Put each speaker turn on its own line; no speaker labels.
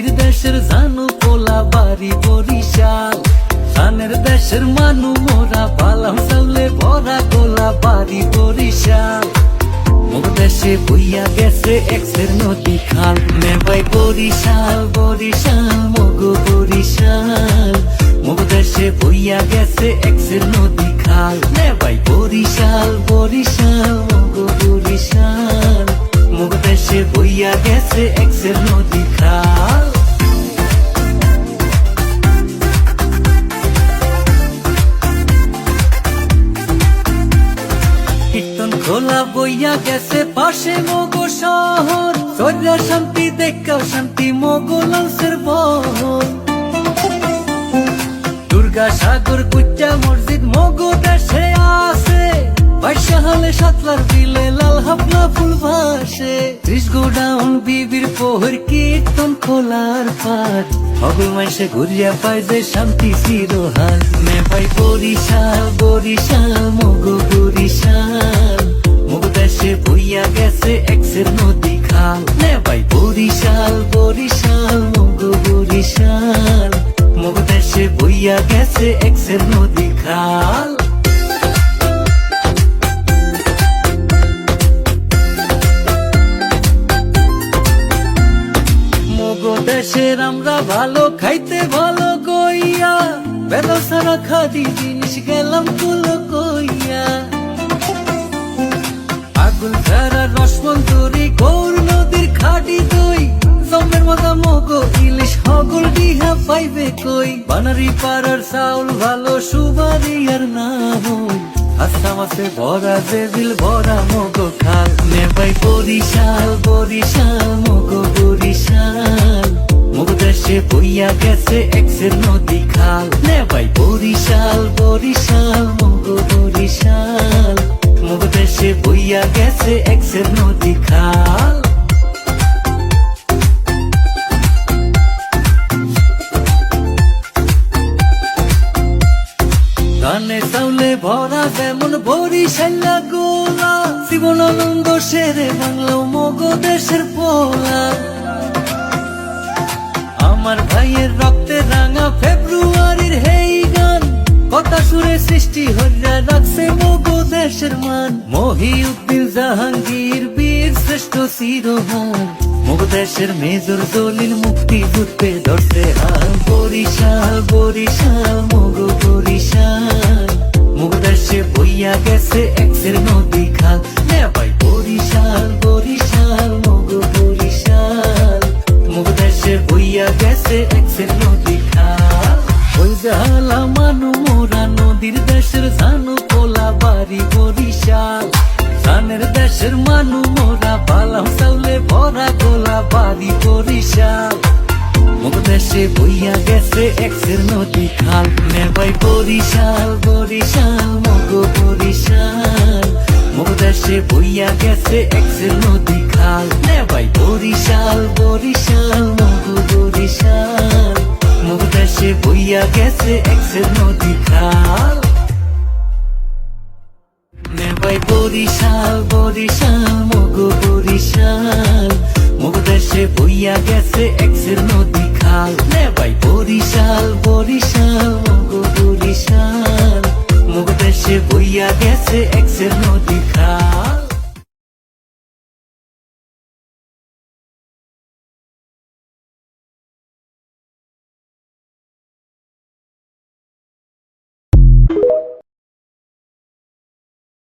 নদীর দেশের জানু পোলা বাড়ি বরিশাল। ধানের দেশের মানু মোরা পালাম চাউলে ভরা গোলা বাড়ি বরিশাল। মোর দেশে বইয়া গেছে এক্সের নদী খাল। নেবাই বরিশাল বরিশাল মগো বরিশাল। মোর দেশে বইয়া গেছে এক্সের নদী খাল। নেবাই বরিশাল বরিশাল মগো বরিশাল। মোর দেশে বইয়া গেছে এক্সের নদী খাল। কীর্তন খোলা বইয়া গেছে পাশে মগো শহর। সৈরা শান্তি দেখাও শান্তি মগো লালসের বহর। দুর্গা সাগর কুচ্চা মসজিদ মগো দেশে আছে। বাইশাহালে সাতলার বিলে লাল হাফলা ফুল ভাসে। 30 গোডাউন বিবির পোহর কীর্তন খোলার পাট। হগল মাইসে ঘুরিয়া পায় যে শান্তি চিরহাল। নেবাই বরিশাল বরিশাল মগো বরিশাল। মগো দেশে বইয়া গেছে এক্সের নদী খাল। নেবাই বরিশাল বরিশাল মগো বরিশাল। মগো দেশে বইয়া গেছে এক্সের নদী খাল। দেশের আমরা ভালো খাইতে ভালো গইয়া। বেলা সারা খাদি জিনিস গেলাম তুলো কইয়া। আগুন ধারা রসমন্তরি গৌর নদীর খাটি দই। জমের মজা মগো ইলিশ হগল ডিহা পাইবে কই। বানারি পাড়ার চাউল ভালো সুবারি আর না হই। আসাম আছে ভরা যে বিল ভরা মগো খাল। নেবাই বরিশাল বরিশাল মগো বরিশাল। মগো দেশে বইয়া গেছে এক্সের নদী খাল। নেবাই বরিশাল বরিশাল মগো বরিশাল। মগো দেশে বইয়া গেছে এক্সের নদী খাল। ধানে চাউলে ভরা যেমন বরিশাল্লা গোলা। জীবনানন্দ শেরে বাংলা মগো দেশের পোলা। আমার ভাইয়ের রক্তে রাঙা ফেব্রুয়ারির হেই গান। কথা সুরে সৃষ্টি হইয়া রাখছে মগো দেশের মান। মহিউদ্দিন জাহাঙ্গীর বীর শ্রেষ্ঠ শিরোহান। মগো দেশের মেজর দলিল মুক্তি যুদ্ধে ধরছে হাল। বরিশাল বরিশাল মগো বরিশাল। মগো দেশে বইয়া গেছে এক্সের নদী খাল। নেবাই বরিশাল বরিশাল মগো বরিশাল। মগো দেশে বইয়া গেছে এক্সের নদী খাল। ওই জালা মানু মোরা নদীর দেশের জানু পোলা বাড়ি বরিশাল। ধানের দেশের মানু মোরা পালাম চাউলে ভরা গোলা বাড়ি বরিশাল। মগো দেশে বইয়া গেছে এক্সের নদী খাল। নেবাই বরিশাল বরিশাল মগো বরিশাল। মগো দেশে বইয়া গেছে এক্সের নদী খাল। নেবাই বরিশাল বরিশাল মগো বরিশাল। মগো দেশে বইয়া গেছে এক্সের নদী খাল। নেবাই বরিশাল বরিশাল মগো বরিশাল। মগো দেশে বইয়া গেছে এক্সের নদী খাল। নেবাই বরিশাল বরিশাল মগো বরিশাল। মগো দেশে বইয়া গেছে এক্সের নদী